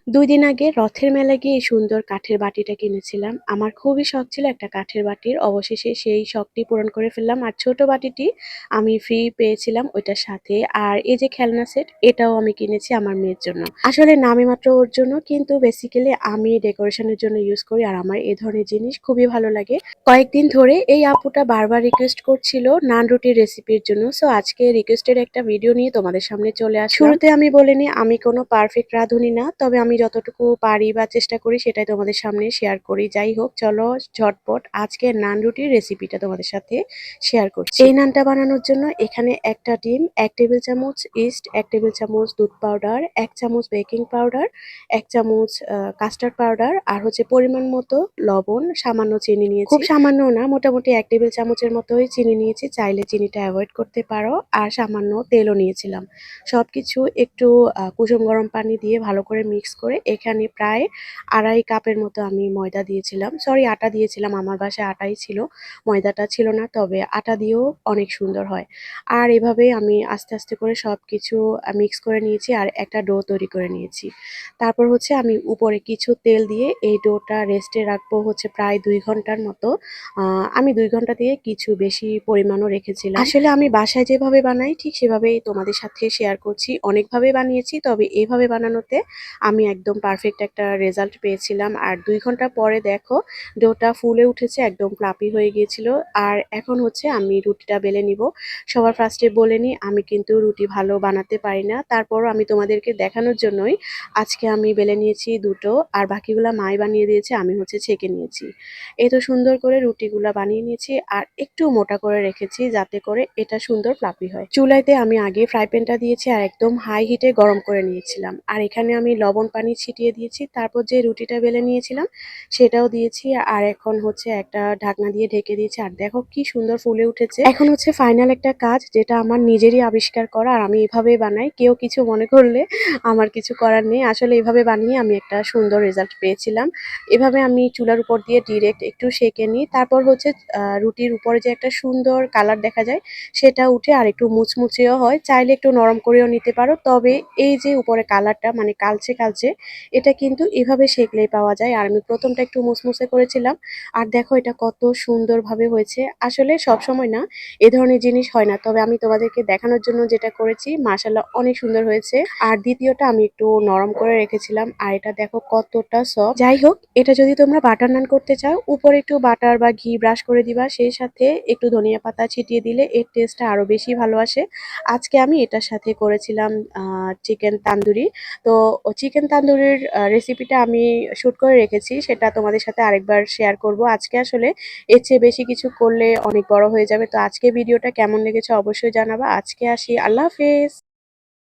২ দিন আগে রথের মেলায় গিয়ে এই সুন্দর কাঠের বাটিটা কিনেছিলাম। আমার খুবই শখ ছিল একটা কাঠের বাটির। অবশেষে সেই শখটি পূরণ করে ফেললাম। আর ছোট বাটিটি আমি ফ্রি পেয়েছিলাম ওইটার সাথে। আর এই যে খেলনা সেট এটাও আমি কিনেছি আমার মেয়ের জন্য। আসলে নামে মাত্র ওর জন্য, কিন্তু বেসিক্যালি আমি ডেকোরেশনের জন্য ইউজ করি আর আমার এ ধরনের জিনিস খুবই ভালো লাগে। কয়েকদিন ধরে এই আপুটা বারবার রিকোয়েস্ট করছিল নান রুটির রেসিপির জন্য। সো আজকে রিকোয়েস্টের একটা ভিডিও নিয়ে তোমাদের সামনে চলে আসলাম। শুরুতে আমি বলে নিই আমি কোনো পারফেক্ট রাঁধুনি না। তবে আমি যতটুকু পারি বা চেষ্টা করি সেটাই তোমাদের সামনে শেয়ার করি। যাই হোক চলো ঝটপট আজকে নান রুটির রেসিপিটা তোমাদের সাথে শেয়ার করছি। এই নানটা বানানোর জন্য এখানে একটা ডিম, ১ টেবিল চামচ ইস্ট, ১ টেবিল চামচ দুধ পাউডার, ১ চামচ বেকিং পাউডার, ১ চামচ কাস্টার্ড পাউডার আর হচ্ছে পরিমাণ মতো লবণ, সামান্য চিনি নিয়েছি। খুব সামান্য না, মোটামুটি ১ টেবিল চামচের মতোই চিনি নিয়েছি। চাইলে চিনিটা এভয়েড করতে পারো। আর সামান্য তেলও নিয়েছিলাম। সবকিছু একটু কুসুম গরম পানি দিয়ে ভালো করে মিক্স করে এখানে প্রায় ২.৫ কাপের মতো আমি ময়দা দিয়েছিলাম। সরি, আটা দিয়েছিলাম। আমার বাসায় আটাই ছিল। ময়দাটা ছিল না, তবে আটা দিয়েও অনেক সুন্দর হয়। আর এভাবেই আমি আস্তে, আস্তে করে সবকিছু মিক্স করে নিয়েছি আর একটা ডো তৈরি করে নিয়েছি। তারপর হচ্ছে আমি উপরে কিছু তেল দিয়ে এই ডোটা রেস্টে রাখবো হচ্ছে প্রায় ২ ঘন্টার মতো। আ আমি ২ ঘন্টা দিয়ে কিছু বেশি পরিমাণও রেখেছিলাম। আসলে আমি বাসায় যেভাবে বানাই ঠিক সেভাবেই তোমাদের সাথে শেয়ার করছি। অনেকভাবে বানিয়েছি, তবে এভাবে বানানোতে আমি একদম পারফেক্ট একটা রেজাল্ট পেয়েছিলাম। আর ২ ঘন্টা পরে দেখো ডোটা ফুলে উঠেছে, একদম ফ্লাফি হয়ে গিয়েছিল। আর এখন হচ্ছে আমি রুটিটা বেলে নিব। সবার ফার্স্টে বলে নিই আমি কিন্তু রুটি ভালো বানাতে পারি না। তারপরও আমি তোমাদেরকে দেখানোর জন্যই আজকে আমি বেলে নিয়েছি ২ টো আর বাকিগুলা মাই বানিয়ে দিয়েছে, আমি হচ্ছে ছেঁকে নিয়েছি। এই তো সুন্দর করে রুটিগুলা বানিয়ে নিয়েছি আর একটু মোটা করে রেখেছি যাতে করে এটা সুন্দর ফ্লাফি হয়। চুলাইতে আমি আগে ফ্রাই প্যানটা দিয়েছি আর একদম হাই হিটে গরম করে নিয়েছিলাম। আর এখানে আমি লবণ পানি ছিটিয়ে দিয়েছি। তারপর যে রুটিটা বেলে নিয়েছিলাম সেটাও দিয়েছি। আর এখন হচ্ছে একটা ঢাকনা দিয়ে ঢেকে দিয়েছি। আর দেখো কি সুন্দর ফুলে উঠেছে। এখন হচ্ছে ফাইনাল একটা কাজ যেটা আমার নিজেরই আবিষ্কার করা আর আমি এভাবেই বানাই। কেউ কিছু মনে করলে আমার কিছু করার নেই। আসলে এভাবে বানিয়ে আমি একটা সুন্দর রেজাল্ট পেয়েছিলাম। এভাবে আমি চুলার উপর দিয়ে ডিরেক্ট একটু সেঁকে নিই। তারপর হচ্ছে রুটির উপরে যে একটা সুন্দর কালার দেখা যায় সেটা উঠে আর একটু মুচমুচেও হয়। চাইলে একটু নরম করেও নিতে পারো। তবে এই যে উপরে কালারটা মানে কালচে, কালচে এটা কিন্তু এভাবে সেঁকলেই পাওয়া যায়। আর আমি ১ম টা একটু মুচমুচে করেছিলাম। আর দেখো এটা কত সুন্দরভাবে হয়েছে। আসলে সবসময় না এ ধরনের জিনিস হয় না। তবে আমি তোমাদেরকে দেখানোর জন্য যেটা করেছি মাশাআল্লাহ অনেক সুন্দর হয়েছে। আর দ্বিতীয়টা আমি একটু নরম করে রেখেছিলাম। আর এটা দেখো কতটা সফট। যাই হোক, এটা যদি তোমরা বাটার নান করতে চাও উপরে একটু বাটার বা ঘি ব্রাশ করে দিবা। সেই সাথে একটু ধনিয়া পাতা ছিটিয়ে দিলে এর টেস্টটা আরো বেশি ভালো আসে। আজকে আমি এটার সাথে করেছিলাম চিকেন তান্দুরি। তো চিকেন তান্দুরির রেসিপিটা আমি শুট করে রেখেছি। সেটা তোমাদের সাথে আরেকবার শেয়ার করব। আজকে আসলে এর চেয়ে বেশি কিছু করলে অনেক বড় হয়ে যাবে। তো আজকে ভিডিওটা কেমন লেগেছে অবশ্যই জানাবা। আজকে আসি। আল্লাহ হাফেজ।